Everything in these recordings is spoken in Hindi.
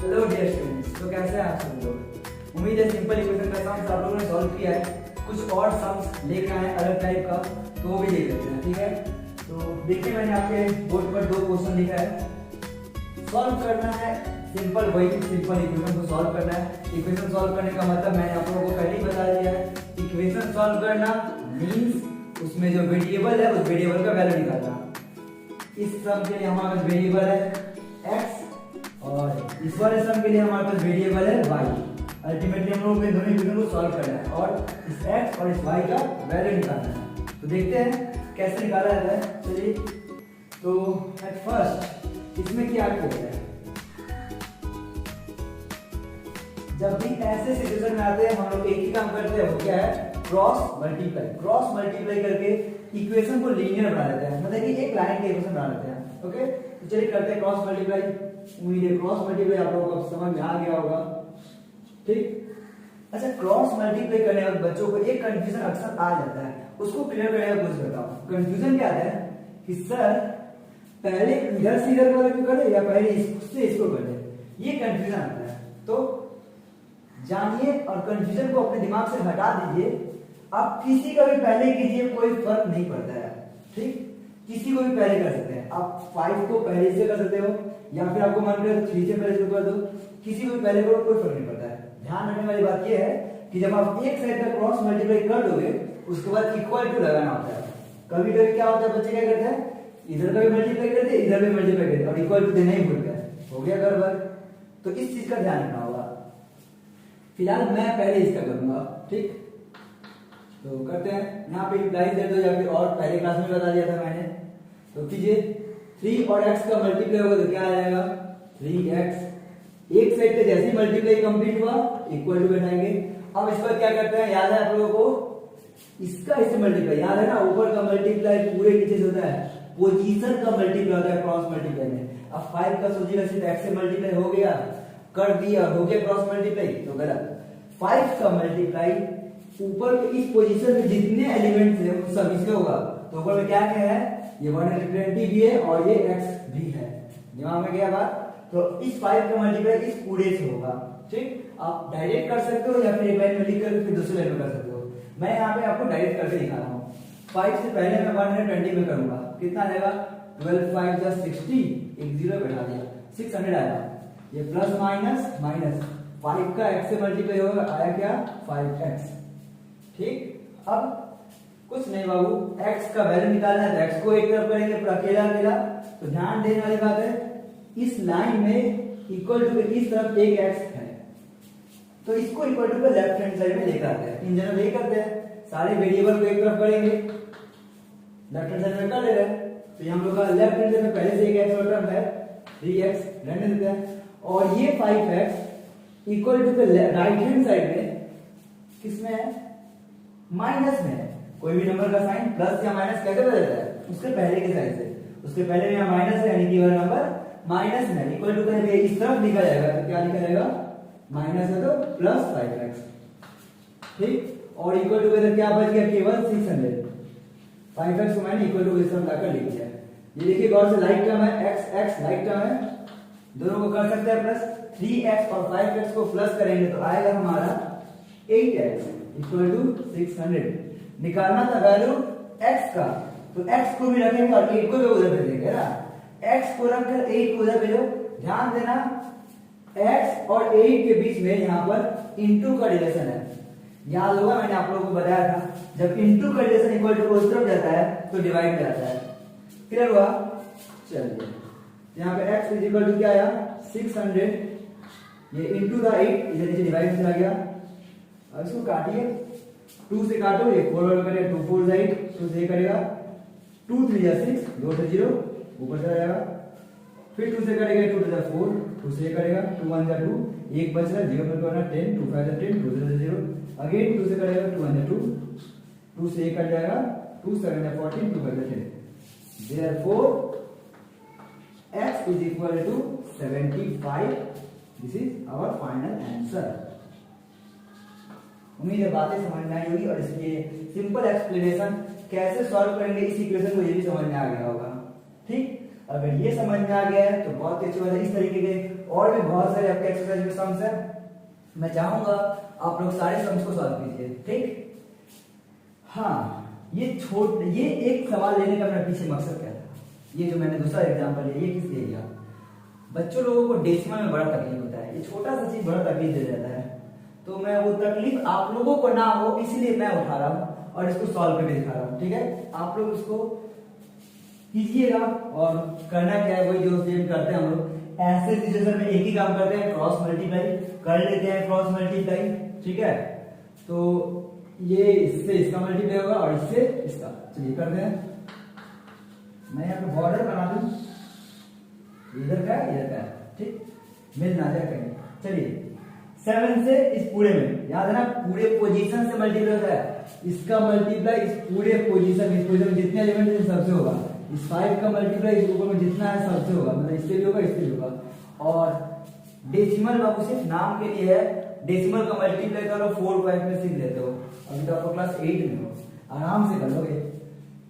हेलो डियर स्टूडेंट्स, तो कैसे हैं आप सब लोग। उम्मीद है सिंपल इक्वेशन का सम्स आप लोगों ने सॉल्व किया है। कुछ और सम्स लेकर आए अलग टाइप का, तो वो भी देख लेते हैं। ठीक है, तो देखिए मैंने आपके बोर्ड पर 2 क्वेश्चन लिखा है। सॉल्व करना है सिंपल, वही सिंपल इक्वेशन को सॉल्व करना है। इक्वेशन सॉल्व करने का मतलब मैंने आप लोगों को पहले ही बता दिया है। इक्वेशन सॉल्व करना मीन्स उसमें जो वेरिएबल है उस वेरिएबल का वैल्यू निकालना। इस सम के लिए हमारे पास वेरिएबल है x और इस वाले सम के लिए हमारे पास वेरिएबल है y। अल्टीमेटली हम लोगों को दोनों इक्वेशन को सॉल्व करना है और इस x और इस y का वैल्यू निकालना है। तो देखते हैं कैसे निकाला जाता है। चलिए, तो एट फर्स्ट इसमें क्या किया है, जब भी ऐसे सिचुएशन में आते हैं हम लोग एक ही काम करते हैं, वो क्या है, क्रॉस मल्टीप्लाई। क्रॉस मल्टीप्लाई करके इक्वेशन को लीनियर बना देते हैं, मतलब कि एक लाइन के इक्वेशन बना देते हैं। ओके, तो चलिए करते हैं क्रॉस मल्टीप्लाई। उम्मीद है क्रॉस मल्टीप्लाई आप लोगों को समझ में आ गया होगा। ठीक, अच्छा, क्रॉस मल्टीप्लाई करने वाले बच्चों को एक कंफ्यूजन अक्सर आ जाता है, उसको क्लियर करने का कोशिश करता हूँ। कंफ्यूजन क्या आता है कि सर पहले इधर से इधर वाले को करे या पहले इससे इसको करे, ये कंफ्यूजन आता है। तो जानिए और कंफ्यूजन को अपने दिमाग से हटा दीजिए। आप किसी का भी पहले कीजिए, कोई फर्क नहीं पड़ता है। ठीक, किसी को भी पहले कर सकते हैं। आप 5 को पहले से कर सकते हो या फिर आपको मन करे 3 से पहले से कर दो, किसी को भी पहले करो, कोई फर्क नहीं पड़ता है। ध्यान रखने वाली बात यह है कि जब आप एक साइड का क्रॉस मल्टीप्लाई कर दोगे उसके बाद इक्वल टू लगाना होता है। कभी कभी क्या होता है, बच्चे क्या करते हैं, इधर का भी मल्टीप्लाई करते हैं इधर भी मल्टीप्लाई करते हैं और इक्वल टू देना ही भूल गए, हो गया गड़बड़। तो इस चीज का ध्यान रखना होगा। फिलहाल मैं पहले इसका करूंगा। ठीक, तो करते हैं। यहाँ पे इम्प्लाइज दे दो या फिर और पहले क्लास में बता दिया था मैंने। तो कीजिए 3 और x का मल्टीप्लाई होगा तो क्या आ जाएगा 3x। एक साइड पे जैसे ही मल्टीप्लाई कंप्लीट हुआ इक्वल टू बैठाएंगे। अब इस पर क्या करते हैं, याद है आप लोगों को, इसका इससे मल्टीप्लाई याद है ना, ऊपर का मल्टीप्लाई पूरे नीचे से होता है, पोजीशन का मल्टीप्लाई होता है क्रॉस मल्टीप्लाई में। अब 5 का सोचिएगा सिर्फ x से मल्टीप्लाई हो गया, कर दिया, हो गया क्रॉस मल्टीप्लाई, तो गलत। 5 का मल्टीप्लाई ऊपर के इस पोजीशन में जितने एलिमेंट्स हैं उन सभी से होगा। तो ऊपर में क्या क्या है, ये 120 भी है और ये x भी है। दिमाग में गया बात। तो इस 5 का मल्टीप्लाई इस पूरे से होगा। ठीक, आप डायरेक्ट कर सकते हो या फिर एक लाइन में लिख कर फिर दूसरी लाइन में कर सकते हो। मैं यहाँ पे आपको डायरेक्ट करके दिखा रहा हूँ। 5 से पहले मैं 120 में करूंगा, कितना आएगा 12 5 60, एक जीरो बैठा दिया, 600 आएगा। ये प्लस माइनस माइनस 5 का x से मल्टीप्लाई होगा, आया क्या 5x। ठीक, अब कुछ नहीं बाबू, x का वैल्यू निकालना है तो x को एक तरफ करेंगे पूरा अकेला अकेला। तो ध्यान देने वाली बात है, इस लाइन में इक्वल टू के इस तरफ एक x है तो इसको इक्वल टू के लेफ्ट हैंड साइड में लेकर आते हैं। इन जनरल यही करते हैं, सारे वेरिएबल को एक तरफ करेंगे, लेफ्ट हैंड साइड में कर ले रहे हैं। तो हम लोग का लेफ्ट हैंड साइड में पहले से एक x और टर्म है 3x, रहने देते हैं। और ये 5x इक्वल टू के राइट हैंड साइड में किसमें है, माइनस में है। कोई भी नंबर का साइन प्लस या माइनस कैसे बदलता है, उसके पहले के साइन से। उसके पहले में माइनस है यानी कि वह नंबर माइनस में इक्वल टू करेंगे, इस तरफ लिखा जाएगा तो क्या लिखा जाएगा, माइनस है तो प्लस 5x। ठीक, और इक्वल टू इधर क्या बच गया, केवल 600। 5x को मैंने इक्वल टू इस तरफ लाकर लिख दिया। ये देखिए गौर से, लाइक टर्म है x लाइक टर्म है, दोनों को कर सकते हैं प्लस। 3x और 5x को प्लस करेंगे तो आएगा हमारा 8x इक्वल टू 600। निकालना था वैल्यू x का, तो x को भी रखेंगे और 8 को भी उधर भेजेंगे ना। x को रखकर 8 को उधर भेजो। ध्यान देना x और 8 के बीच में यहाँ पर इनटू का रिलेशन है। याद होगा मैंने आप लोगों को बताया था, जब इनटू का रिलेशन इक्वल टू उस तरफ जाता है तो डिवाइड में आता है। क्लियर हुआ। चलिए, यहाँ पे x इज इक्वल टू क्या आया 600, ये इनटू था 8, इधर नीचे डिवाइड में चला गया। अब इसको काटिए, 2 से काटो, ये 4 और करेगा 2 4 8, 2 से करेगा 2 3 6, 2 से 0 ऊपर चला जाएगा। फिर 2 से करेगा 2 to 4, 2 से करेगा 2 1 2, एक बच रहा 0 पर करना 10, 2 5 10, 2 से 0 अगेन 2 से करेगा 2 1 2, 2 से कट जाएगा 2 7 14, 2 5 10। Therefore x is equal to 75. This is our final answer. उम्मीद है बातें समझ में आई होगी और इसलिए सिंपल एक्सप्लेनेशन कैसे सॉल्व करेंगे इस इक्वेशन को ये भी समझ में आ गया होगा। ठीक, अगर ये समझ में आ गया है तो बहुत अच्छी बात है। इस तरीके के और भी बहुत सारे आपके एक्सरसाइज में सम्स है, मैं चाहूंगा आप लोग सारे सम्स को सॉल्व कीजिए, ठीक। हाँ, ये एक सवाल लेने का मेरा पीछे मकसद क्या था, ये जो मैंने दूसरा एग्जांपल लिया, ये किस लिए लिया? बच्चों लोगों को डेसिमल में बड़ा तकलीफ होता है, ये छोटा सा चीज बड़ा तकलीफ दे जाता है, तो मैं वो तकलीफ आप लोगों को ना हो इसलिए मैं उठा रहा हूँ और इसको सॉल्व करके दिखा रहा हूँ, ठीक है। आप लोग इसको कीजिएगा और करना क्या है, वही जो सेम करते हैं हम लोग ऐसे सिचुएशन में एक ही काम करते हैं, क्रॉस मल्टीप्लाई कर लेते हैं, क्रॉस मल्टीप्लाई, ठीक है। तो ये इससे इसका मल्टीप्लाई होगा और इससे इसका, चलिए करते हैं। मैं यहाँ पे बॉर्डर बना दूं, इधर का ठीक, मिल ना जाए कहीं। चलिए 7 से इस पूरे में, याद है ना, पूरे पोजीशन से मल्टीप्लाई होता है, इसका मल्टीप्लाई इस पूरे पोजीशन, इस पोजीशन में जितने एलिमेंट हैं सबसे होगा, इस 5 का मल्टीप्लाई इस ऊपर में जितना है सबसे होगा, मतलब इससे भी होगा इससे भी होगा। और डेसिमल बाबू सिर्फ नाम के लिए है, डेसिमल का मल्टीप्लाई करो 4 5 में सीख लेते हो, अभी तो आपको क्लास 8 में हो, आराम से कर लोगे।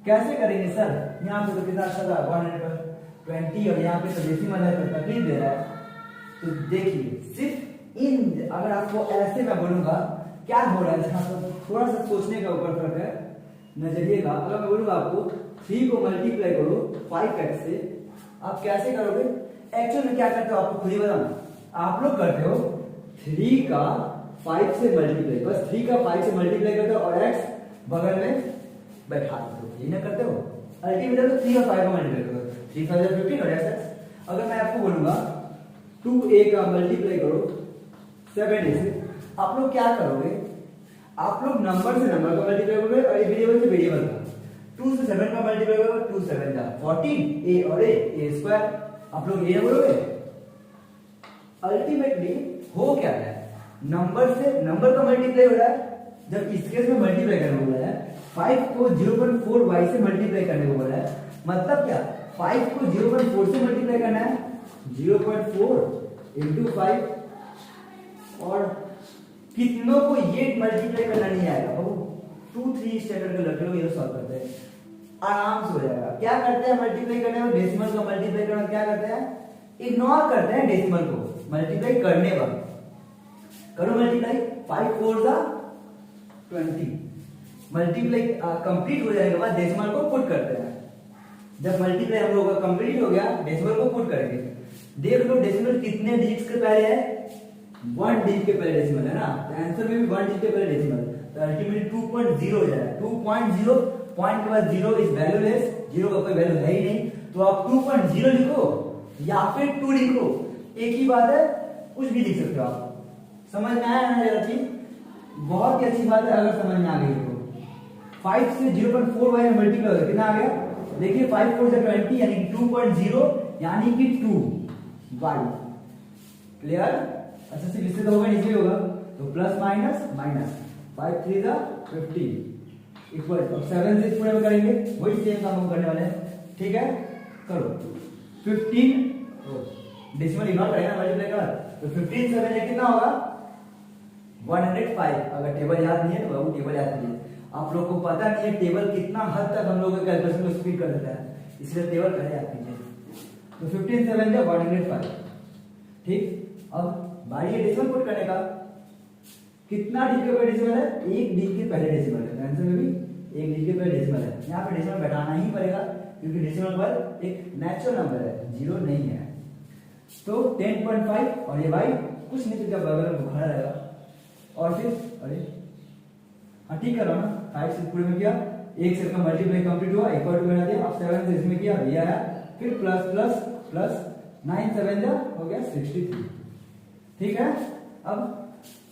कैसे करेंगे सर? यहाँ पे तो कितना अच्छा था 120 और यहाँ पे तो डेसिमल है तो तकलीफ दे रहा है। तो देखिए सिर्फ इन, अगर आपको ऐसे मैं बोलूंगा क्या हो रहा है, जहां पर थोड़ा सा सोचने का ऊपर फर्क है, नजरिए का। अगर मैं बोलूंगा आपको 3 को मल्टीप्लाई करो 5x से, आप कैसे करोगे? एक्चुअल में क्या करते हो आपको खुद ही बताना, आप लोग करते हो 3 का 5 से मल्टीप्लाई, बस 3 का 5 से मल्टीप्लाई करते हो और x बगल में बैठा देते हो, ये ना करते हो। अल्टीमेटली तो 3 और 5 का मल्टीप्लाई करो, 3 5 15 और x। अगर मैं आपको बोलूंगा 2a का मल्टीप्लाई करो 7a से, आप लोग क्या करोगे? आप लोग नंबर से नंबर का मल्टीप्लाई करोगे और वेरिएबल से वेरिएबल का। 2 से 7 का मल्टीप्लाई करोगे, 2 7 जा 14, a और a स्क्वायर, आप लोग ये बोलोगे। अल्टीमेटली हो क्या है, नंबर से नंबर का मल्टीप्लाई हो रहा है। जब इस केस में मल्टीप्लाई करने को बोला है, 5 को 0.4y से मल्टीप्लाई करने को बोला है, मतलब क्या 5 को 0.4 से मल्टीप्लाई करना है, 0.4 इंटू 5, और कितनों को ये मल्टीप्लाई करना नहीं आएगा बाबू, 2-3 स्टैंडर्ड के लड़के लोग ये सॉल्व करते हैं, आराम से हो जाएगा। क्या करते हैं मल्टीप्लाई करने में, डेसिमल का मल्टीप्लाई करने में क्या करते हैं, इग्नोर करते हैं डेसिमल को मल्टीप्लाई करने पर। करो मल्टीप्लाई, 5 4 जा 20, मल्टीप्लाई कंप्लीट हो जाने के बाद डेसिमल को पुट करते हैं। जब मल्टीप्लाई हम लोग का कंप्लीट हो गया, डेसिमल को पुट करेंगे। देख लो डेसिमल कितने डिजिट्स के पहले है, 1 डिजिट के पहले डेसिमल है ना, तो आंसर में भी 1 डिजिट के पहले डेसिमल, तो अल्टीमेटली 2.0 हो जाएगा। 2.0 पॉइंट के बाद 0 इज वैल्यूलेस, 0 का कोई वैल्यू है ही नहीं, तो आप 2.0 लिखो या फिर 2 लिखो, एक ही बात है, कुछ भी लिख सकते हो आप। समझ में आया ना जरा चीज? बहुत ही अच्छी बात है अगर समझ में आ गई तो। 5 से 0.4y में मल्टीप्लाई हो कितना आ गया, देखिए 5 4 से 20 यानी कि 2.0 यानी कि 2y। क्लियर? अच्छा सिर्फ इससे तो होगा, इसलिए होगा, तो प्लस माइनस माइनस, 5 3 जा 15 इक्वल, अब 7 से पूरे में करेंगे, वही सेम काम हम करने वाले हैं, ठीक है। करो 15, डेसिमल इग्नोर करेगा मल्टीप्लाई कर, तो 15 7 ये कितना होगा 105। अगर टेबल याद नहीं है तो बाबू टेबल याद कीजिए, आप लोग को पता नहीं है टेबल कितना हद तक हम लोग कैलकुलेशन को स्पीड कर देता है, इसलिए टेबल पहले याद कीजिए। तो 15 7 जा 105, ठीक। अब बारी है डेसिमल पुट करने का, कितना डिजिट के पहले डेसिमल है, 1 डिजिट के पहले डेसिमल है, आंसर में भी 1 डिजिट के पहले डेसिमल है। यहाँ पे डेसिमल बैठाना ही पड़ेगा क्योंकि डेसिमल पर एक नेचुरल नंबर है, 0 नहीं है। तो 10.5 और ये भाई कुछ नहीं, तो बगल में खड़ा रहेगा, और फिर अरे हाँ ठीक करो ना, 5 से पूरे में किया, 1 से का मल्टीप्लाई कंप्लीट हुआ, इक्वल टू बना दिया, अब 7 से इसमें किया, ये आया, फिर प्लस प्लस प्लस 9 7 जा हो गया 63, ठीक है। अब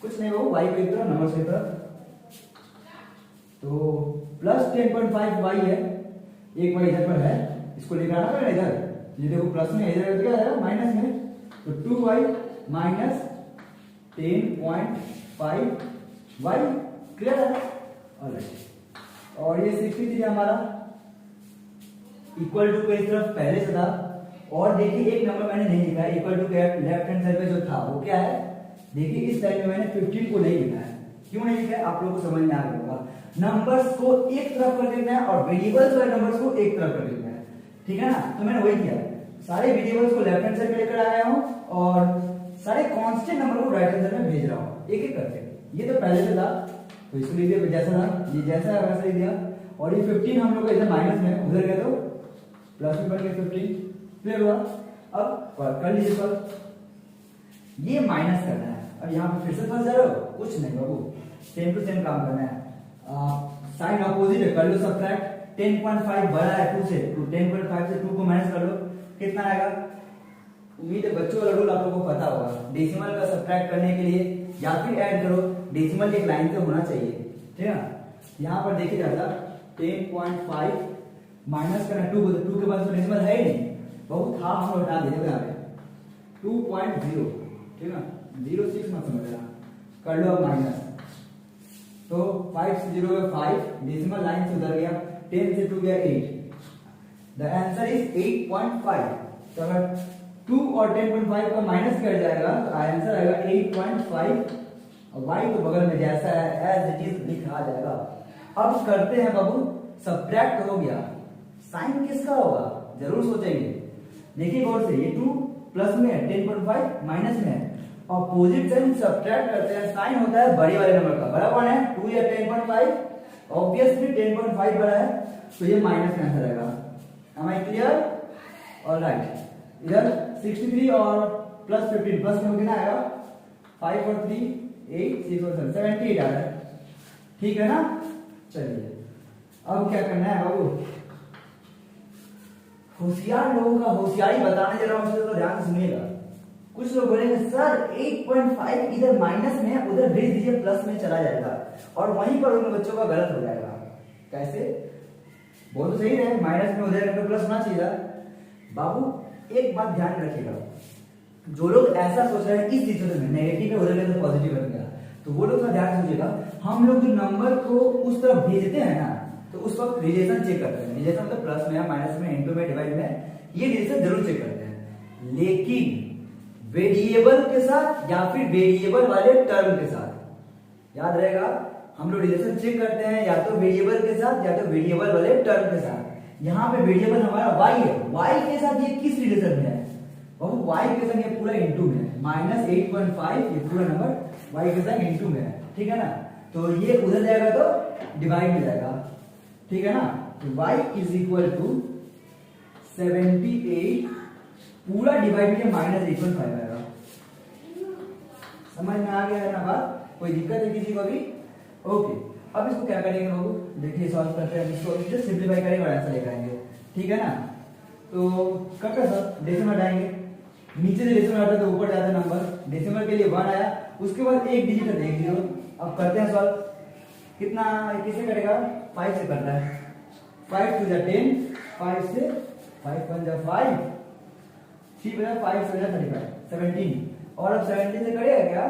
कुछ नहीं हो, y को एक तरफ नंबर से तरफ, तो प्लस 10.5y है, एक y इधर पर है, इसको लेकर आना पड़ेगा इधर, ये देखो प्लस में, इधर क्या आएगा माइनस में, तो 2y माइनस 10.5y, क्लियर है? ऑलराइट, और ये 63 हमारा इक्वल टू को इस तरफ पहले से था, और देखिए एक नंबर मैंने नहीं लिखा है इक्वल टू के लेफ्ट हैंड साइड पे जो था वो क्या है, देखिए इस साइड में मैंने 15 को नहीं लिखा है, क्यों नहीं लिखा है आप लोगों को समझ में आ गया होगा। नंबर्स को एक तरफ कर देना है और वेरिएबल्स वाले नंबर्स को एक तरफ कर देना है, ठीक है ना। तो मैंने वही किया, सारे वेरिएबल्स को लेफ्ट हैंड साइड में लेकर आ गया हूं और सारे कांस्टेंट नंबर को राइट हैंड साइड में भेज रहा हूं एक एक करके। ये तो पहले से था तो इसको लिख दिया जैसा था, ये जैसा है वैसा लिख दिया। और ये 15 हम लोग का इधर माइनस में, उधर गया तो प्लस में बन गया 15। क्लियर हुआ? अब कर लीजिए सर, ये माइनस करना है। अब यहाँ पे फिर से फंस जा रहे हो, कुछ नहीं बाबू, सेम टू सेम काम करना है। साइन अपोजिट है, कर लो सब्ट्रैक्ट। 10.5 बड़ा है 2 से, तो 10.5 से 2 को माइनस कर लो, कितना आएगा? उम्मीद है बच्चों वाला रूल आप लोगों को पता होगा। डेसिमल का सब्ट्रैक्ट करने के लिए या फिर ऐड करो, डेसिमल एक लाइन पे होना चाहिए, ठीक है ना? यहाँ पर देखिए जाता 10.5 माइनस करना 2 को, तो 2 के बाद तो डेसिमल है ही नहीं, बहुत हाफ हम हटा देंगे यहाँ पे 2.0, ठीक है ना? 06 मत समझना, कर लो अब माइनस। तो 5 से 0 है 5, डेसिमल लाइन से उधर गया, 10 से 2 गया 8। The answer is 8.5। तो अगर 2 और 10.5 का माइनस कर जाएगा तो आंसर आएगा 8.5। और y तो बगल में जैसा है एज इट इज लिखा जाएगा। अब करते हैं बाबू, सब्ट्रैक्ट हो गया, साइन किसका होगा जरूर सोचेंगे। देखिए गौर से, ये 2 प्लस में है, 10.5 माइनस में है, अपोजिट साइन सब्ट्रैक्ट करते हैं, साइन होता है बड़े वाले नंबर का। बड़ा कौन है? 2 या 10.5, ऑब्वियसली 10.5 बड़ा है, तो ये माइनस में आंसर आएगा। M I clear? ऑलराइट, इधर 63 और प्लस 15, प्लस में कितना आएगा? 5 और 3 8 6 और 7 78 आ रहा है, ठीक है ना? चलिए अब क्या करना है बाबू, होशियार लोगों का होशियारी बताने जा रहा हूं, तो ध्यान से सुनिएगा। कुछ लोग बोलेंगे सर 8.5 इधर माइनस में है, उधर भेज दीजिए प्लस में चला जाएगा, और वहीं पर उन बच्चों का गलत हो जाएगा। कैसे? बोल तो सही रहे, माइनस में उधर में प्लस होना चाहिए। बाबू एक बात ध्यान रखिएगा, जो लोग ऐसा सोच रहे हैं इस सिचुएशन में नेगेटिव है उधर गया तो पॉजिटिव बन गया, तो वो लोग ध्यान रखिएगा। हम लोग जो नंबर को उस तरफ भेजते हैं ना, तो उस वक्त रिलेशन चेक करते हैं। रिलेशन मतलब प्लस में, माइनस में, इनटू में, डिवाइड में, ये रिलेशन जरूर चेक करते हैं। लेकिन वेरिएबल के साथ या फिर वेरिएबल वाले टर्म के साथ, याद रहेगा, हम लोग रिलेशन चेक करते हैं या तो वेरिएबल के साथ या तो वेरिएबल वाले टर्म के साथ। यहाँ पे वेरिएबल हमारा y है, y के साथ ये किस रिलेशन में है? और y के साथ ये पूरा इनटू में है, -8.5 ये पूरा नंबर y के साथ इनटू में है, ठीक है ना? तो ये उधर जाएगा तो डिवाइड में जाएगा, ठीक है ना? तो y इज इक्वल टू 78 पूरा डिवाइड में -8.5 आएगा। समझ में आ गया है ना बात? कोई दिक्कत है किसी को भी? ओके, अब इसको क्या करेंगे बाबू, देखिए सॉल्व करते हैं, इसको जस्ट सिंपलीफाई करेंगे और आंसर लेकर आएंगे, ठीक है ना? तो करते सर डेसिमल हटाएंगे, नीचे से डेसिमल हटाते तो ऊपर जाता नंबर, डेसिमल के लिए 1 आया, उसके बाद एक डिजिट है 1 0। अब करते हैं सॉल्व, कितना किसे करेगा? 5 से करता है, 5 2 जा 10, 5 से 5 1 जा 5, 3 बजा 5 से 35 17। और अब 17 से करेगा क्या?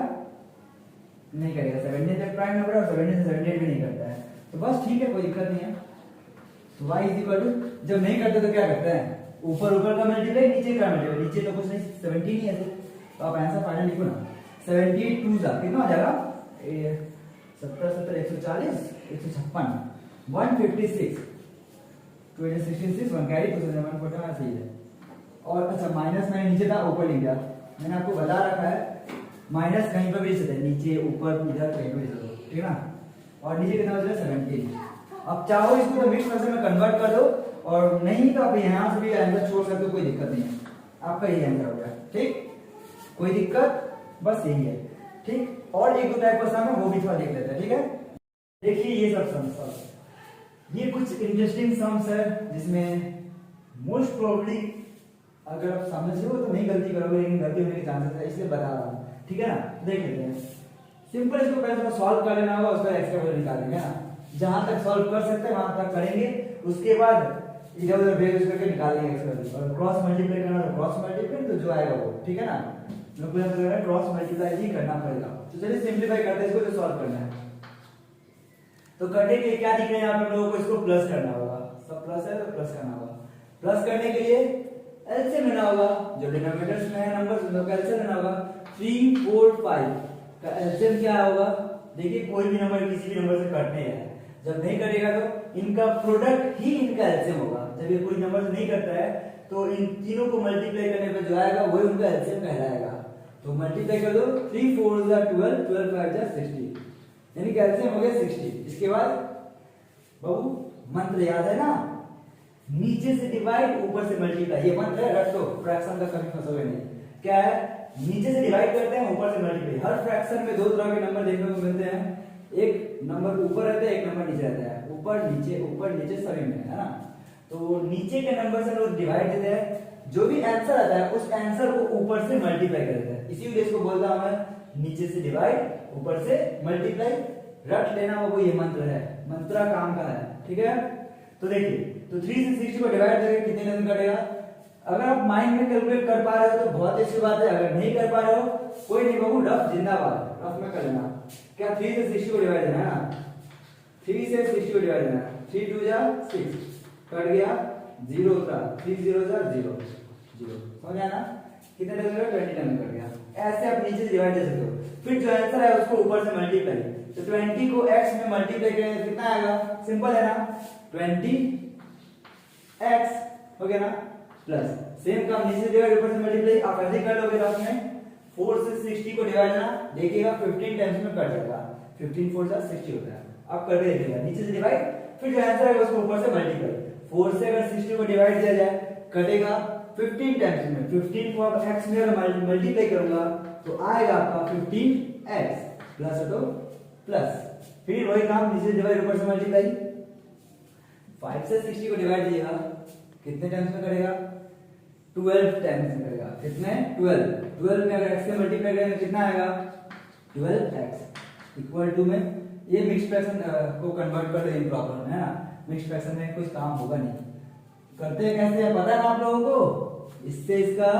नहीं करेगा, 17 तक प्राइम नंबर और 17 से 78 भी नहीं करता है, तो बस ठीक है, कोई दिक्कत नहीं है। तो y इज इक्वल टू, जब नहीं करते तो क्या करते हैं? ऊपर ऊपर का मल्टीप्लाई, नीचे का मल्टीप्लाई, नीचे तो कुछ नहीं 17 ही है, तो आप आंसर फाइनल लिखो ना, 78 2 जा कितना हो जाएगा? 70 70 140 156 156 266 1 कैरी तो 140 सही है। और अच्छा माइनस मैंने नीचे था ऊपर लिख दिया, मैंने आपको बता रखा है माइनस कहीं पर भी लिख सकते हैं, नीचे ऊपर इधर कहीं पर लिख सकते हो, ठीक है ना? और नीचे कितना हो जाएगा? 17। अब चाहो इसको तो मिक्स फंक्शन में कन्वर्ट कर दो, और नहीं तो आप यहाँ से भी आंसर छोड़ सकते हो, कोई दिक्कत नहीं है, आपका यही आंसर हो गया, ठीक? कोई दिक्कत? बस यही है, ठीक? और एक दो टाइप का सम है वो भी थोड़ा देख लेते हैं, ठीक है? देखिए ये सब सम्स, ये कुछ इंटरेस्टिंग सम्स है जिसमें मोस्ट प्रोबेबली अगर आप समझे हो तो नहीं गलती करोगे, लेकिन गलती होने के चांसेस है, इसलिए बता रहा हूँ, ठीक है ना? देख लेते हैं। सिंपल इसको पहले थोड़ा सॉल्व कर लेना होगा, उसका एक्स्ट्रा वैल्यू निकालेंगे ना, जहां तक सॉल्व कर सकते हैं वहां तक करेंगे, उसके बाद इधर उधर भेज करके निकाल लेंगे एक्स्ट्रा वैल्यू। और क्रॉस मल्टीप्लाई करना तो क्रॉस मल्टीप्लाई, तो जो आएगा वो, ठीक है ना? क्रॉस मल्टीप्लाई ही करना पड़ेगा। तो चलिए सिंपलीफाई करते हैं इसको, जो सॉल्व करना है। तो करने के लिए क्या दिख रहा है यहाँ पे लोगों को? इसको प्लस करना होगा, सब प्लस है तो प्लस करना होगा। प्लस करने के लिए एलसीएम लेना होगा, जो डिनोमिनेटर्स में है नंबर्स उनका एलसीएम लेना होगा। 3 4 5 का एलसीएम क्या होगा? देखिए कोई भी नंबर किसी भी नंबर से कटने है, जब नहीं कटेगा तो इनका प्रोडक्ट ही इनका एलसीएम होगा। जब ये कोई नंबर से नहीं करता है तो इन तीनों को मल्टीप्लाई करने पर जो आएगा वही उनका एलसीएम कहलाएगा। तो मल्टीप्लाई कर दो, 3 4 12, 12 5 60, यानी कि एलसीएम हो गया 60। इसके बाद बाबू मंत्र याद है ना, नीचे से डिवाइड ऊपर से मल्टीप्लाई, ये मंत्र है, रख दो, फ्रैक्शन का कभी फंसोगे नहीं। क्या है, नीचे से डिवाइड करते हैं, ऊपर से मल्टीप्लाई। हर फ्रैक्शन में दो तरह के नंबर देखने को मिलते हैं, एक नंबर ऊपर रहता है, एक नंबर नीचे रहता है, ऊपर नीचे सभी में, है ना। तो नीचे के नंबर से लोग डिवाइड देते हैं, जो भी आंसर आता है उस आंसर को ऊपर से मल्टीप्लाई कर देते हैं, इसी वजह से बोलता हूं मैं नीचे से डिवाइड ऊपर से मल्टीप्लाई। रट लेना वो ये मंत्र है, मंत्रा काम का है, ठीक है। तो देखिए, तो 3 से 60 को डिवाइड करके कितने टाइम कटेगा। अगर आप माइंड में कैलकुलेट कर पा रहे हो तो बहुत अच्छी बात है, अगर नहीं कर पा रहे हो कोई नहीं बाबू, रफ जिंदाबाद, रफ में कर लेना। क्या 3 से 60 को डिवाइड देना है ना, 3 से 60 को डिवाइड देना, 3 2 जा 6, कट गया 0 था, 3 0 जा 0 0, समझ आया ना। कितने टाइम करेगा, 20 टाइम कर गया। ऐसे आप नीचे से डिवाइड दे सकते हो, फिर जो आंसर है उसको ऊपर से मल्टीप्लाई। तो 20 को x में मल्टीप्लाई करेंगे कितना आएगा, सिंपल है ना, 20x हो गया ना, प्लस सेम काम नीचे से डिवाइड ऊपर से मल्टीप्लाई। आप ऐसे कर लोगे तो में 4 से 60 को डिवाइड करना, देखिएगा 15 टाइम्स में कट जाएगा, 15 4 जा 60 होता है। आप करके देखिएगा, नीचे से डिवाइड, फिर जो आंसर है उसको ऊपर से मल्टीप्लाई। 4 से अगर 60 को डिवाइड किया जाए कटेगा 15 टाइम्स में, 15 को अब x में अगर मल्टीप्लाई करूंगा तो आएगा आपका 15x प्लस है तो प्लस, फिर वही काम नीचे डिवाइड ऊपर से मल्टीप्लाई। 5 से 60 को डिवाइड कीजिएगा कितने टाइम्स में करेगा, 12 टाइम्स में करेगा। कितने, 12 में अगर x से मल्टीप्लाई करेंगे कितना आएगा, 12x इक्वल टू में ये मिक्स फ्रैक्शन को कन्वर्ट कर दो इम्प्रॉपर में, है ना। मिक्स फ्रैक्शन में कुछ काम होगा नहीं। करते हैं कैसे है पता है ना आप लोगों को, इससे इसका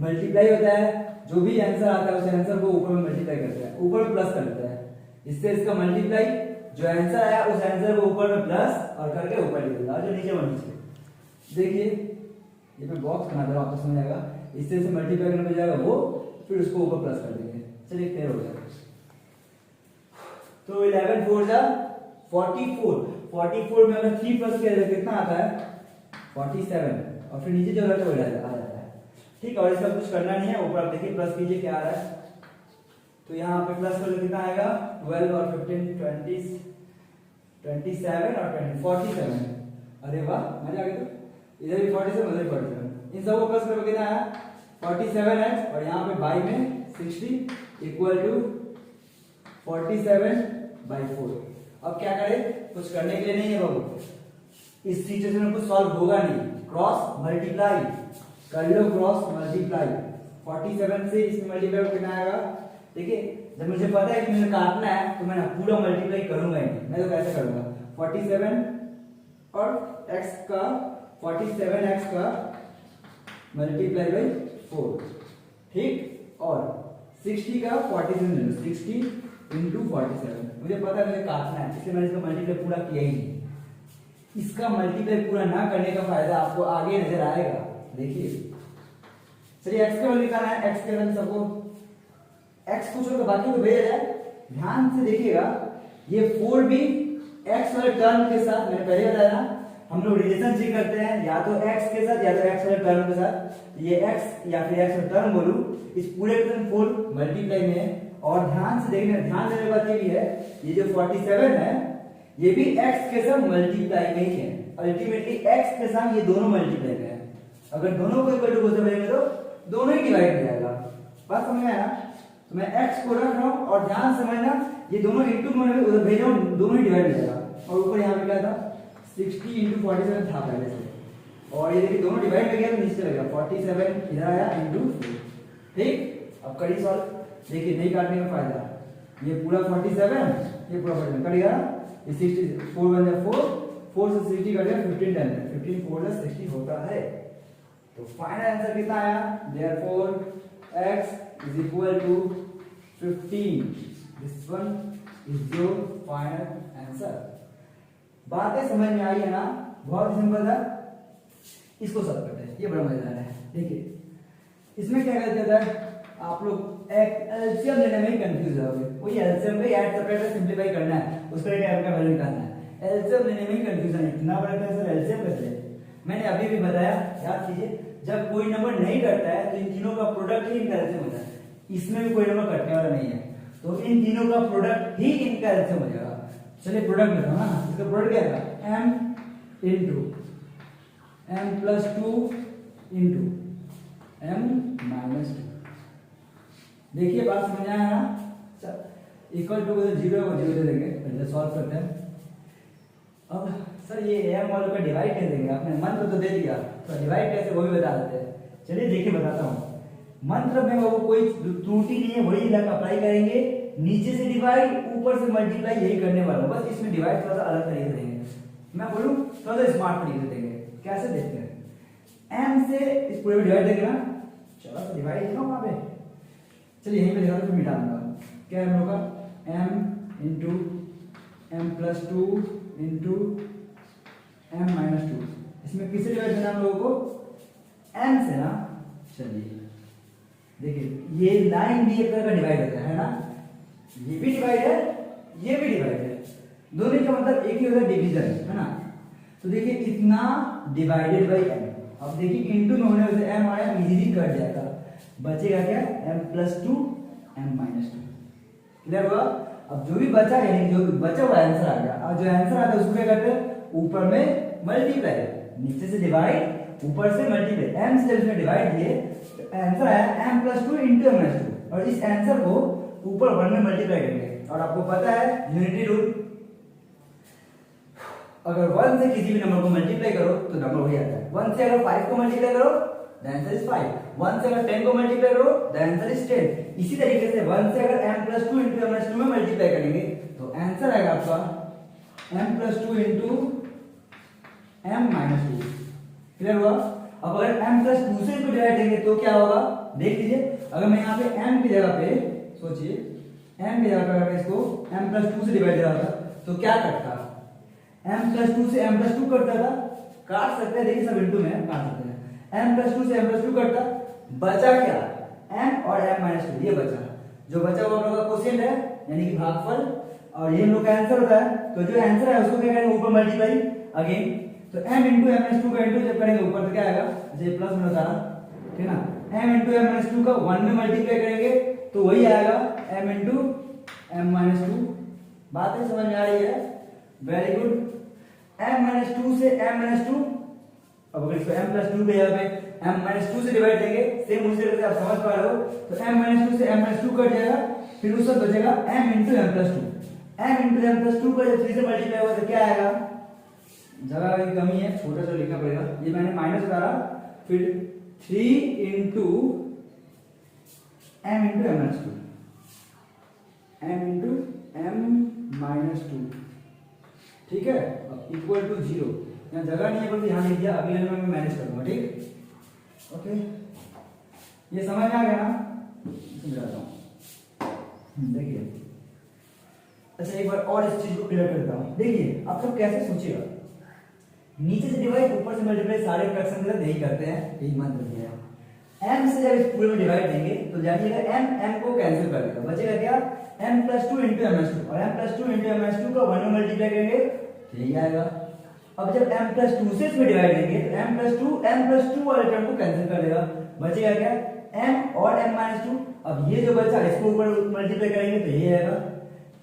मल्टीप्लाई होता है, जो भी आंसर आता है उस आंसर को ऊपर में मल्टीप्लाई करते हैं, ऊपर में प्लस कर देते हैं, इससे इसका मल्टीप्लाई, जो आंसर आया उस आंसर को ऊपर में प्लस और करके ऊपर लिख देगा, जो नीचे में नीचे। देखिए ये मैं बॉक्स बना दे रहा हूं, आपको समझ आएगा। इससे इसे मल्टीप्लाई करने पे जाएगा वो, फिर उसको ऊपर प्लस कर देंगे। चलिए क्लियर हो गया। तो 11 4 जा 44, 44 में अगर 3 प्लस किया जाए कितना आता है, 47, और फिर नीचे जो रहता है वो आ जाता है, ठीक है। और इसका कुछ करना नहीं है, ऊपर आप देखिए प्लस कीजिए क्या आ रहा है। तो यहाँ पे प्लस कर कितना आएगा, 12 और 15 20 27 और 20 47। अरे वाह मजा आ गया। तो इधर भी 47 उधर भी 47, इन सबको प्लस करके कितना आया 47x, और यहाँ पे बाई में 60 इक्वल टू 47/4। अब क्या करें, कुछ करने के लिए नहीं है बाबू, इस सिचुएशन में कुछ सॉल्व होगा नहीं, क्रॉस मल्टीप्लाई कर लो, क्रॉस मल्टीप्लाई। 47 से इसमें मल्टीप्लाई कितना आएगा, देखिए जब मुझे पता है कि मुझे काटना है तो मैं पूरा मल्टीप्लाई करूंगा ही नहीं, मैं तो कैसे करूंगा 47 और x का 47x का मल्टीप्लाई बाई 4, ठीक, और 60 का 47 ले लो, 60 इंटू 47। मुझे पता है मुझे काटना है, इसलिए मैंने इसका मल्टीप्लाई पूरा किया ही नहीं। इसका मल्टीप्लाई पूरा ना करने का फायदा आपको आगे नजर आएगा, देखिए। चलिए x का वैल्यू निकालना है, x के वैल्यू सबको x को छोड़कर बाकी को भेजा जाए। ध्यान से देखिएगा, ये 4 भी x वाले टर्म के साथ, मैंने पहले बताया ना हम लोग रिलेशनशिप करते हैं या तो x के साथ या तो x वाले टर्म के साथ। ये x या फिर x वाला टर्म बोलूं, इस पूरे के साथ 4 मल्टीप्लाई में है। और ध्यान से देखना, ध्यान देने की बात ये भी है, ये जो 47 है ये भी x के साथ मल्टीप्लाई में ही है। अल्टीमेटली x के साथ ये दोनों मल्टीप्लाई में है। अगर दोनों को इक्वल टू बोलते बनेंगे तो दोनों ही डिवाइड हो जाएगा। बात समझ में आया? तो मैं x को रख रहा हूं और ध्यान समझना, ये दोनों इंटू में उधर भेज रहा हूं, दोनों ही डिवाइड हो जाएगा। और ऊपर यहाँ पे क्या था 60 इंटू 47 था पहले से, और ये देखिए दोनों डिवाइड हो गया तो नीचे लगेगा 47 इधर आया इंटू 4, ठीक। अब करिए सॉल्व, देखिए नहीं काटने का फायदा, ये पूरा 47 ये पूरा 47 कट गया, ये 60 4 बन जाए 4, 4 से 60 कट गया 15 टाइम, 15 4 से 60 होता है। तो फाइनल आंसर कितना आया, therefore x is equal to 15। This one is your final answer. बातें समझ में आई है ना, बहुत सिंपल था। इसको सॉल्व करते हैं, ये बड़ा मजेदार है। देखिए इसमें क्या कहते हैं, आप लोग एलसीएम लेने में ही कंफ्यूज होगे। वही एलसीएम पे ऐड सेपरेट सिंपलीफाई करना है, उसका एक का वैल्यू निकालना है। एलसीएम लेने में ही कंफ्यूजन है, इतना बड़ा कैसे एलसीएम कैसे। मैंने अभी भी बताया, याद कीजिए जब कोई नंबर नहीं कटता है तो इन तीनों का प्रोडक्ट ही इनका एलसीएम होता है। इसमें भी कोई नंबर कटने वाला नहीं है, तो इन तीनों का प्रोडक्ट ही इनका एलसीएम हो जाएगा। चलिए प्रोडक्ट लेता हूं ना, इसका प्रोडक्ट क्या है, m into m plus 2 into m minus 2। देखिए बात समझ आया ना, इक्वल टू को 0 को 0 दे देंगे, पहले सॉल्व करते हैं। अब सर ये m वालों का डिवाइड कैसे देंगे, आपने मंत्र तो दे दिया, तो डिवाइड कैसे वो भी बता देते हैं। चलिए देखिए बताता हूँ। मंत्र में वो कोई त्रुटि नहीं है, वही लग अप्लाई करेंगे, नीचे से डिवाइड ऊपर से मल्टीप्लाई, यही करने वाला हूं। बस इसमें डिवाइड थोड़ा सा अलग तरीके से देंगे, मैं बोलूं थोड़ा सा स्मार्ट तरीके से देंगे। कैसे देखते हैं, m से इस पूरे में डिवाइड देंगे ना, चलो तो डिवाइड लिखा वहां पे, चलिए यहीं पे लिखा तो मिटा दूंगा। क्या हम लोग का m into m plus 2 into m minus 2, इसमें किससे डिवाइड करना हम लोगों को, m से ना। चलिए देखिए ये लाइन भी एक तरह का डिवाइड होता है ना, ये भी डिवाइड है, ये भी डिवाइड है, दोनों का मतलब एक ही होता है, डिवीजन है ना। तो देखिए इतना डिवाइडेड बाई m, अब देखिए इनटू में होने से m आया, इजीली कट जाएगा, बचेगा क्या, m plus 2 m minus 2। Clear हुआ। अब जो भी बचा यानी जो भी बचा हुआ आंसर आ गया, और जो आंसर आता है उसको क्या करते हैं, ऊपर में मल्टीप्लाई, नीचे से डिवाइड ऊपर से मल्टीप्लाई, m से जब डिवाइड किए तो आंसर आया m plus 2 into m minus 2, और इस आंसर को ऊपर 1 में मल्टीप्लाई करेंगे। और आपको पता है यूनिटी रूल, अगर 1 से किसी भी नंबर को मल्टीप्लाई करो तो नंबर वही आता है। 1 से अगर 5 को मल्टीप्लाई करो द आंसर इज 5, 1 से अगर 10 को मल्टीप्लाई करो द आंसर इज 10। इसी तरीके से 1 से अगर m plus 2 into m minus 2 में मल्टीप्लाई करेंगे तो आंसर आएगा आपका m plus 2 into m minus 2। Clear हुआ। अब अगर m प्लस 2 से इसको डिवाइड करेंगे तो क्या होगा, देख लीजिए। अगर मैं यहाँ पे m की जगह पे सोचिए, m की जगह पे अगर इसको m प्लस 2 से डिवाइड करा था तो क्या करता, m प्लस 2 से m प्लस 2 करता था, काट सकते हैं, देखिए सब इंटू में काट सकते हैं। m प्लस 2 से m प्लस 2 करता, बचा क्या, m और m माइनस 2, ये बचा। जो बचा हुआ हम लोग का क्वोशिएंट है यानी कि भागफल, और ये हम लोग का आंसर होता है। तो जो आंसर है उसको क्या करेंगे, ऊपर मल्टीप्लाई अगेन, तो m इंटू m माइनस 2 का इंटू जब करेंगे ऊपर तो क्या आएगा, जैसे प्लस में होता है, ठीक है ना। m इंटू m माइनस 2 का 1 में मल्टीप्लाई करेंगे तो वही आएगा m इंटू m माइनस 2। बात है समझ में आ रही है, वेरी गुड। m माइनस 2 से m माइनस 2, अब अगर इसको m प्लस 2 के जगह पे m माइनस 2 से डिवाइड देंगे, सेम उसी तरह से आप समझ पा रहे हो, तो m माइनस 2 से m माइनस 2 कट जाएगा, फिर उससे बचेगा m into m plus 2। m into m plus 2 का जब 3 से मल्टीप्लाई होगा तो क्या आएगा, जगह की कमी है, छोटा सा लिखना पड़ेगा, ये मैंने माइनस उतारा, फिर 3 into m into m minus 2, m into m minus 2, ठीक है, इक्वल टू 0। यहाँ जगह नहीं है बल्कि यहाँ लिख दिया, अगले में मैं मैनेज करूंगा, ठीक, ओके। ये समझ में आ गया ना, समझाता हूँ, देखिए। अच्छा एक बार और इस चीज को क्लियर करता हूँ, देखिए आप सब कैसे सोचिएगा, नीचे से डिवाइड ऊपर से मल्टीप्लाई, सारे फ्रैक्शन के साथ यही करते हैं, यही मंत्र दिया है। m से जब इस पूरे में डिवाइड देंगे तो जानिएगा m को कैंसिल कर देगा, बचेगा क्या, m plus 2 into m minus 2, और m plus 2 into m minus 2 का 1 में मल्टीप्लाई करेंगे तो यही आएगा। अब जब m प्लस 2 से इसमें डिवाइड देंगे तो m प्लस 2 वाले टर्म को कैंसिल कर देगा, बचेगा क्या, m और m माइनस 2। अब ये जो बचा इसको ऊपर मल्टीप्लाई करेंगे तो यही आएगा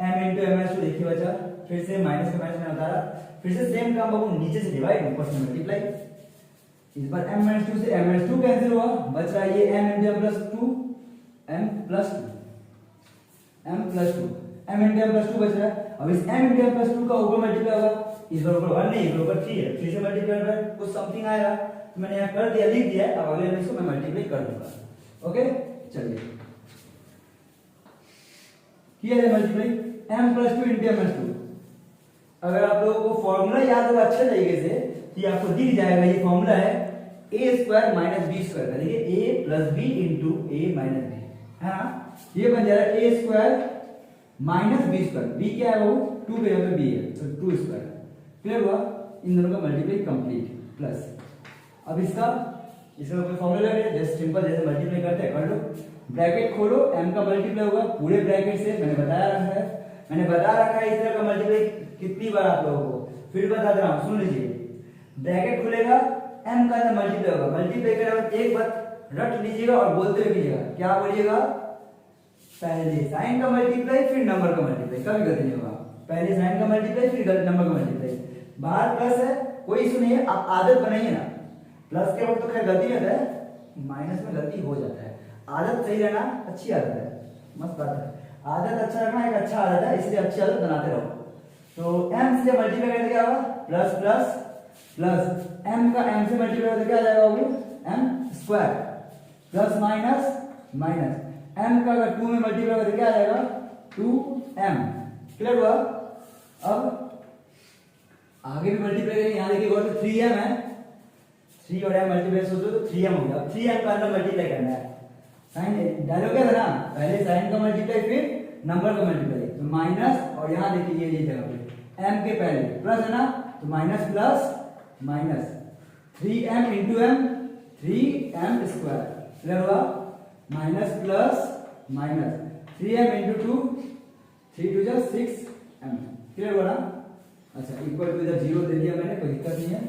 m इंटू m माइनस 2, देखिए बचा, फिर से माइनस का माइनस में उतारा, फिर से सेम काम बाबू, नीचे से डिवाइड ऊपर से मल्टीप्लाई। इस बार m माइनस 2 से m माइनस 2 कैंसिल हुआ, बच रहा है ये m into m plus 2, m plus 2, m plus 2, m into m plus 2 बच रहा है। अब इस m इंटू m प्लस 2 का ऊपर मल्टीप्लाई होगा, इस बार ऊपर 1 नहीं, इस ऊपर 3 है, 3 से मल्टीप्लाई कर कुछ समथिंग आएगा, तो मैंने यहाँ कर दिया, लिख दिया। अब अगले में इसको मैं मल्टीप्लाई कर दूंगा, ओके। चलिए किया जाए multiply, m plus 2 into m plus 2। अगर आप लोगों को फॉर्मूला याद होगा अच्छे तरीके से तो ये आपको दिख जाएगा, ये फॉर्मूला है a square minus b square का, देखिए a plus b into a minus b, है ना। ये बन जाएगा a square minus b square, b क्या है वो 2 के जगह b है तो 2 स्क्वायर। क्लियर हुआ, इन दोनों का मल्टीप्लाई कंप्लीट, प्लस अब इसका कोई फॉर्मूला है, जैसे सिंपल जैसे मल्टीप्लाई करते हैं कर लो, ब्रैकेट खोलो, m का मल्टीप्लाई होगा पूरे ब्रैकेट से, मैंने बता रखा है इस तरह का मल्टीप्लाई कितनी बार आप लोगों को, फिर बता दे रहा हूं, सुन लीजिए। ब्रैकेट खुलेगा m का अंदर मल्टीप्लाई होगा। मल्टीप्लाई करने एक बात रट लीजिएगा और बोलते हुए कीजिएगा, क्या बोलिएगा, पहले साइन का मल्टीप्लाई फिर नंबर का मल्टीप्लाई, कभी गलती नहीं होगा। पहले साइन का मल्टीप्लाई फिर नंबर का मल्टीप्लाई। बाहर प्लस है कोई इशू नहीं है, आप आदत बनाइए ना, प्लस के वक्त तो खैर गलती होता है, माइनस में गलती हो जाता है। आदत सही रहना अच्छी आदत है, मस्त बात है। आदत अच्छा रखना एक अच्छा आदत है, इसलिए अच्छी आदत बनाते रहो। तो m से मल्टीप्लाई करके क्या होगा, प्लस प्लस प्लस, m का m से मल्टीप्लाई करके क्या आ जाएगा वो m square, plus minus minus, m का अगर 2 में मल्टीप्लाई करके क्या आ जाएगा 2m। क्लियर हुआ। अब आगे भी मल्टीप्लाई करेंगे, यहाँ देखिए और 3m है, 3 और m मल्टीप्लाई सोचो तो 3m हो गया। अब 3m का अंदर मल्टीप्लाई करना है, साइन डायलॉग क्या था ना, पहले साइन का मल्टीप्लाई फिर नंबर का मल्टीप्लाई, तो माइनस और यहाँ देखिए ये जगह पे m के पहले प्लस है ना, तो minus plus minus 3m into m 3m square. Clear हुआ। Minus plus minus 3m into 2 3 2 जा 6m। क्लियर हुआ ना। अच्छा इक्वल टू इधर जीरो दे दिया मैंने, कोई दिक्कत नहीं है,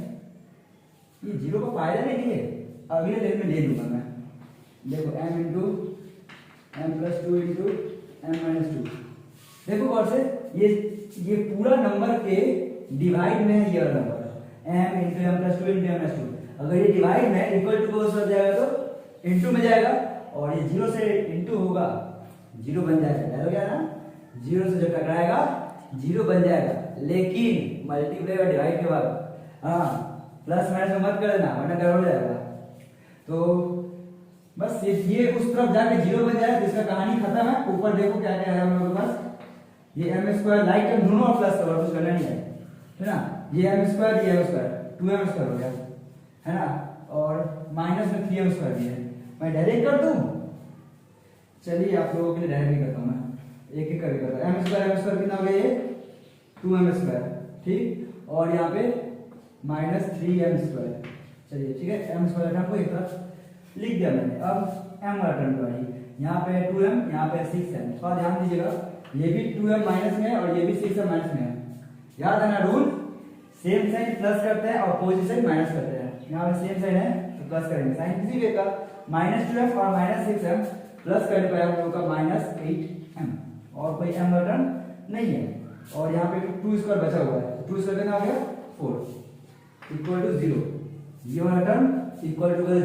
ये जीरो का फायदा नहीं है, अगले लेवल में ले लूंगा मैं। देखो m into m plus 2 into m minus 2। देखो और से ये पूरा नंबर के डिवाइड में है, ये वाला number m into m plus 2 into m minus 2। अगर ये डिवाइड में इक्वल टू को सर जाएगा तो इंटू में जाएगा, और ये जीरो से इंटू होगा जीरो बन जाएगा। डालो क्या ना, जीरो से जो टकराएगा जीरो बन जाएगा। लेकिन मल्टीप्लाई और डिवाइड के बाद हाँ प्लस माइनस में मत कर देना, वरना गड़बड़ हो जाएगा। तो बस ये उस तरफ जाके जीरो बन जाए तो इसका कहानी खत्म है। ऊपर देखो क्या क्या है हम लोगों के पास, ये m स्क्वायर लाइक टर्म दोनों और प्लस का कुछ करना नहीं है ना, ये m स्क्वायर ये m स्क्वायर 2m स्क्वायर हो गया है ना, और माइनस में 3m स्क्वायर भी है। मैं डायरेक्ट कर दूं, चलिए आप लोगों के लिए डायरेक्ट ही करता हूं, मैं एक एक करके करता हूं। m स्क्वायर कितना हो गया ये 2m स्क्वायर, ठीक, और यहाँ पे माइनस 3m स्क्वायर। चलिए ठीक है, m स्क्वायर टर्म को एक तरफ लिख दिया मैंने। अब m वाला टर्म लगाइए, यहाँ पे 2m यहाँ पे 6m। और ध्यान दीजिएगा ये भी 2m माइनस में है और ये भी 6m माइनस में है। याद है ना रूल, सेम साइन प्लस करते हैं और अपोजिट साइन माइनस करते हैं। यहाँ पे सेम साइन है तो प्लस करेंगे, साइन किसी भी का माइनस 2m और माइनस 6m प्लस करने पर आप लोगों का माइनस 8m, और कोई m वाला टर्म नहीं है। और यहाँ पे 2 स्क्वायर बचा हुआ है, 2 स्क्वायर कितना हो गया 4 इक्वल टू 0। ये वाला टर्म इक्वल टू 0,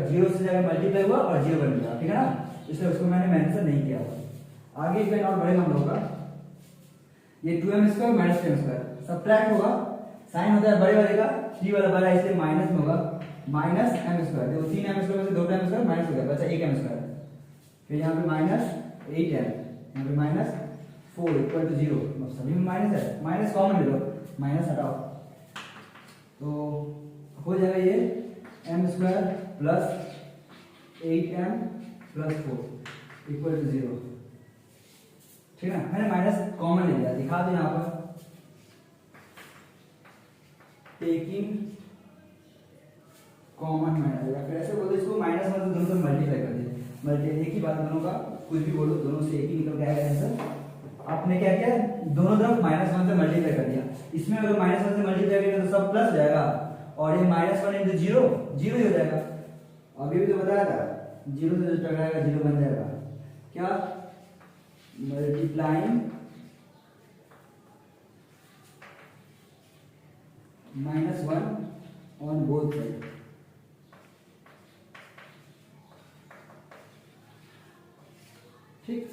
जीरो से जाकर मल्टीप्लाई हुआ और 0 बन गया, ठीक है ना, इसलिए उसको मैंने मेंशन नहीं किया हुआ। आगे एक और बड़े नंबर होगा, ये 2m square minus 10 square subtract होगा, साइन होता है बड़े वाले का, 3 वाला बड़ा इसलिए माइनस में होगा, माइनस m स्क्वायर। देखो 3m स्क्वायर में से 2m स्क्वायर माइनस हो गया, बचा 1m स्क्वायर। फिर यहाँ पे माइनस 8m, यहाँ पे माइनस 4 इक्वल टू 0। सभी में माइनस है, माइनस कॉमन ले लो, माइनस हटाओ तो हो जाएगा ये m square plus 8m plus 4 equal to 0। ठीक है ना, मैंने माइनस कॉमन ले लिया, दिखा दो यहाँ पर टेकिंग कॉमन माइनस, या फिर ऐसे बोलो इसको माइनस मतलब दोनों को मल्टीप्लाई कर दिए, मल्टीप्लाई एक ही बात दोनों का, कुछ भी बोलो दोनों से एक ही निकल के आएगा आंसर। आपने क्या किया, दोनों तरफ -1 से मल्टीप्लाई कर दिया। इसमें अगर -1 से मल्टीप्लाई करेंगे तो सब प्लस जाएगा, और ये -1 इंटू 0 0 ही हो जाएगा। अभी भी तो बताया था 0 से जो टकराएगा 0 बन जाएगा। क्या मल्टीप्लाइंग -1 ऑन बोथ साइड। ठीक,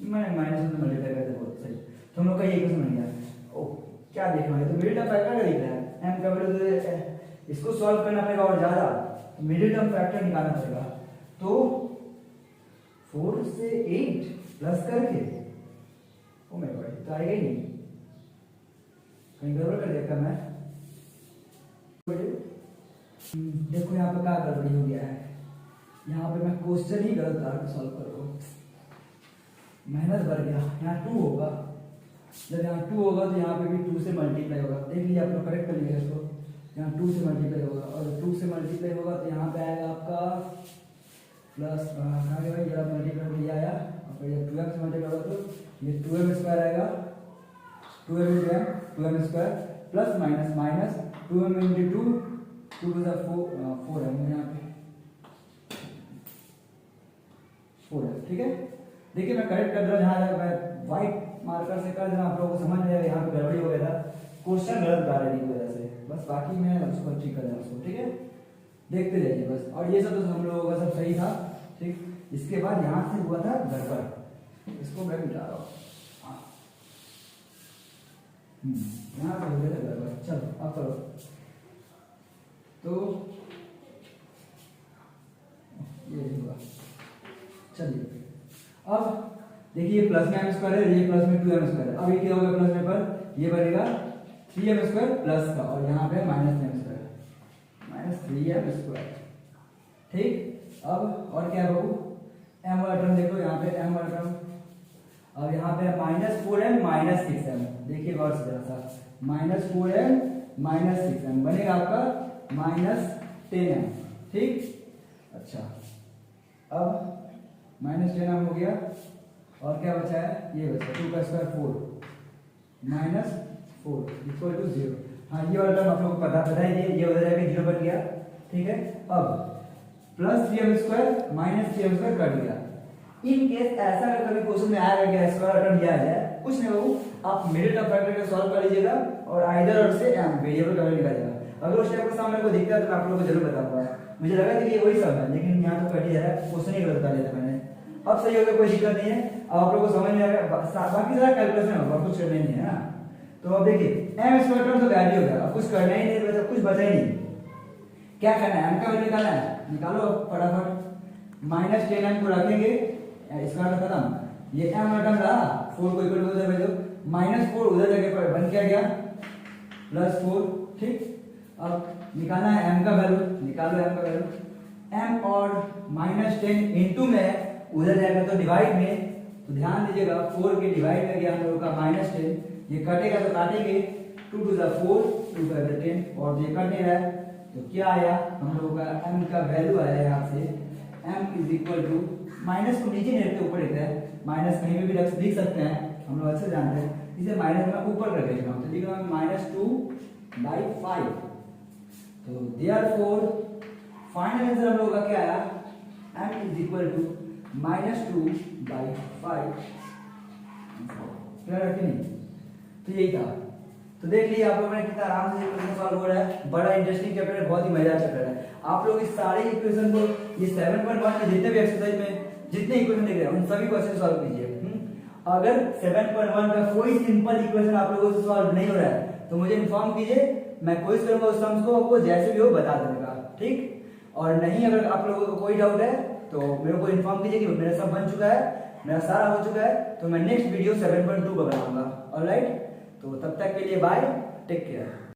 मैंने -1 से मल्टीप्लाई करते बहुत सही। तुम लोग का ये क्वेश्चन बन गया। ओ क्या देखना है, तो मिडिल टर्म फैक्टर का दिख रहा है m का वैल्यू, तो इसको सॉल्व करना पड़ेगा और ज्यादा, तो मिडिल टर्म फैक्टर निकालना पड़ेगा। तो 4 से 8 प्लस करके, ओ माय गॉड तो आएगा ही नहीं, कहीं गड़बड़ कर दिया क्या मैं। देखो यहाँ पे क्या गड़बड़ी हो गया है, यहाँ पे मैं क्वेश्चन ही गलत डाल के सॉल्व कर रहा हूँ, मेहनत बढ़ गया। यहाँ 2 होगा, जब यहाँ 2 होगा तो यहाँ पे भी 2 से मल्टीप्लाई होगा। देख लीजिए आप लोग करेक्ट कर लीजिए इसको, यहाँ 2 से मल्टीप्लाई होगा, और 2 से मल्टीप्लाई होगा तो यहाँ पे आएगा आपका प्लस आगे भाई जरा मल्टीप्लाई ये आया, और फिर जब 2m से मल्टीप्लाई होगा तो ये 2m स्क्वायर आएगा, 2m into m 2m square plus minus 2m into 2 2 to the 4 है यहाँ पे 4 है, ठीक है। देखिए मैं करेक्ट कर रहा हूँ, जहाँ मैं व्हाइट मार्कर से कर देना, आप लोगों को समझ में आएगा यहाँ पे गड़बड़ी हो गया था, क्वेश्चन गलत बता रही थी वजह से, बस बाकी मैं उसको ठीक कर देना उसको, ठीक है। देखते जाइए बस। और ये सब तो हम लोगों का सब सही था, ठीक। इसके बाद यहाँ से हुआ था गड़बड़, इसको मैं मिटा रहा हूँ, यहाँ से हो गया था गड़बड़। चलो अब करो, तो ये हुआ। चलिए अब देखिए प्लस में एम स्क्वायर है, ये प्लस में 2m स्क्वायर है। अब ये क्या होगा प्लस में पर, ये बनेगा 3m स्क्वायर प्लस का, और यहाँ पे minus m square, minus 3m square, ठीक। अब और क्या है बाबू, m वाला टर्म देखो यहाँ पे m वाला टर्म, अब यहाँ पे माइनस 4m माइनस 6m, देखिए गौर से जरा सा, माइनस 4m माइनस 6m बनेगा आपका माइनस 10m, ठीक। अच्छा अब माइनस 10m हो गया, और क्या बचा है, ये बचा 2 का स्क्वायर 4 माइनस 4 इक्वल टू 0। हाँ ये वाला टर्म आप लोगों को पता ही है, ये हो जाएगा 0 बन गया, ठीक है। अब plus 3m square minus 3m square cut गया। इन केस ऐसा अगर कभी क्वेश्चन में आएगा कि स्क्वायर टर्म दिया जाए, कुछ नहीं बाबू, आप मिडिल टर्म फैक्टर को सॉल्व कर लीजिएगा और आइदर और से m वेरिएबल का वैल्यू निकालिएगा। अगर उस टाइप का सामने को दिखता है तो मैं आप लोगों को जरूर बताऊंगा। मुझे लगा था कि ये वही सब है, लेकिन यहाँ तो कट ही जा रहा है, क्वेश्चन ही गलत बता दिया था मैंने। अब सही हो गया, कोई दिक्कत नहीं है। अब आप लोगों को समझ में आएगा, बाकी सारा कैलकुलेशन होगा, कुछ करना नहीं है ना। तो अब देखिए m स्क्वायर टर्म तो वैल्यू होगा, अब कुछ करना ही नहीं, बचा कुछ बचा ही नहीं। क्या करना है, m का वैल्यू निकालना है, निकालो फटाफट। माइनस 10m को रखेंगे, इसका खत्म, ये m टर्म रहा, 4 को इक्वल उधर भेजो, माइनस 4 उधर जगह पर बन क्या गया प्लस 4, ठीक। अब निकालना है m का वैल्यू, निकालो m का वैल्यू, m और माइनस 10 इंटू में उधर जाएगा तो डिवाइड में, तो ध्यान दीजिएगा 4 के डिवाइड में गया हम लोगों का माइनस 10, ये कटेगा तो काटेंगे 2 टू द 4 2 का 10, और ये कट नहीं रहा है तो क्या आया हम लोगों का m का वैल्यू आया यहाँ से, m is equal to, minus को नीचे नहीं रखते ऊपर रहता है, माइनस कहीं पे भी लिख सकते हैं, हम लोग अच्छे जानते हैं, इसे माइनस में ऊपर कर देगा, तो लिख रहा हूं -2/5। तो देयरफॉर फाइनल आंसर हम लोगों का क्या आया, m is equal to -2/5। Clear है कि नहीं? तो यही था। तो देख लीजिए आप लोगों ने कितना आराम से इक्वेशन सॉल्व हो रहा है, बड़ा इंटरेस्टिंग चैप्टर है, बहुत ही मजेदार चैप्टर है। आप लोग इस सारे इक्वेशन को, ये 7.1 में जितने भी एक्सरसाइज में जितने इक्वेशन दिख रहे हैं उन सभी को अच्छे से सॉल्व कीजिए। अगर 7.1 का कोई सिंपल इक्वेशन आप लोगों से सॉल्व नहीं हो रहा है तो मुझे इन्फॉर्म कीजिए, मैं कोशिश करूंगा उस सम्स को आपको जैसे भी हो बता देने का, ठीक। और नहीं अगर आप लोगों को कोई डाउट है तो मेरे को इन्फॉर्म कीजिए कि मेरा सब बन चुका है, मेरा सारा हो चुका है, तो मैं नेक्स्ट वीडियो 7.2 बनाऊंगा। ऑलराइट, तो तब तक के लिए बाय, टेक केयर।